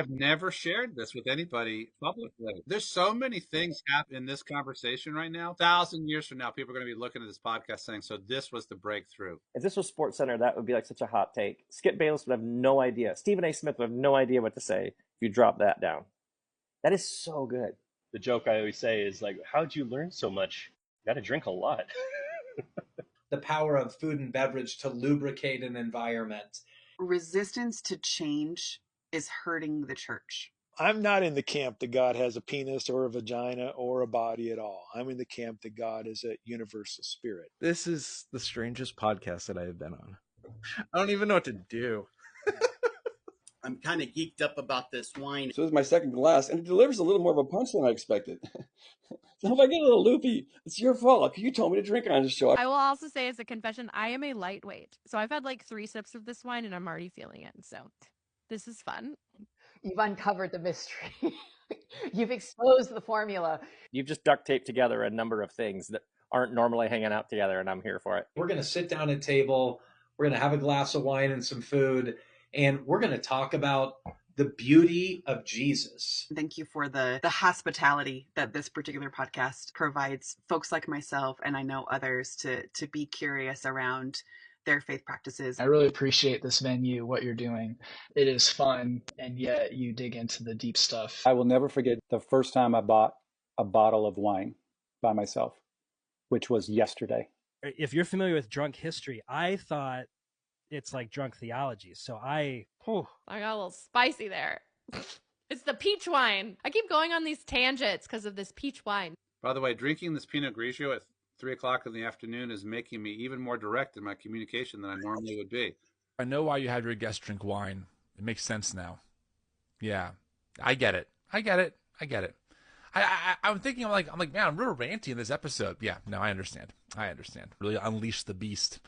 I've never shared this with anybody publicly. There's so many things happen in this conversation right now. 1,000 years from now, people are going to be looking at this podcast saying, so this was the breakthrough. If this was Sports Center, that would be like such a hot take. Skip Bayless would have no idea. Stephen A. Smith would have no idea what to say if you drop that down. That is so good. The joke I always say is like, how'd you learn so much? You got to drink a lot. The power of food and beverage to lubricate an environment. Resistance to change is hurting the church. I'm not in the camp that God has a penis or a vagina or a body at all. I'm in the camp that God is a universal spirit. This is the strangest podcast that I have been on. I don't even know what to do. I'm kind of geeked up about this wine. So this is my second glass, and it delivers a little more of a punch than I expected. So if I get a little loopy, it's your fault. You told me to drink on the show. I will also say, as a confession, I am a lightweight. So I've had like 3 sips of this wine and I'm already feeling it. So this is fun. You've uncovered the mystery. You've exposed the formula. You've just duct taped together a number of things that aren't normally hanging out together, and I'm here for it. We're going to sit down at a table. We're going to have a glass of wine and some food, and we're going to talk about the beauty of Jesus. Thank you for the hospitality that this particular podcast provides folks like myself, and I know others, to be curious around their faith practices. I really appreciate this venue, what you're doing. It is fun, and yet you dig into the deep stuff. I will never forget the first time I bought a bottle of wine by myself, which was yesterday. If you're familiar with drunk history, I thought it's like drunk theology. So I got a little spicy there. It's the peach wine. I keep going on these tangents because of this peach wine. By the way, drinking this Pinot Grigio at 3 o'clock in the afternoon is making me even more direct in my communication than I normally would be. I know why you have your guests drink wine. It makes sense now. Yeah, I get it. I'm thinking, I'm like, man, I'm real ranty in this episode. Yeah, no, I understand. Really unleash the beast.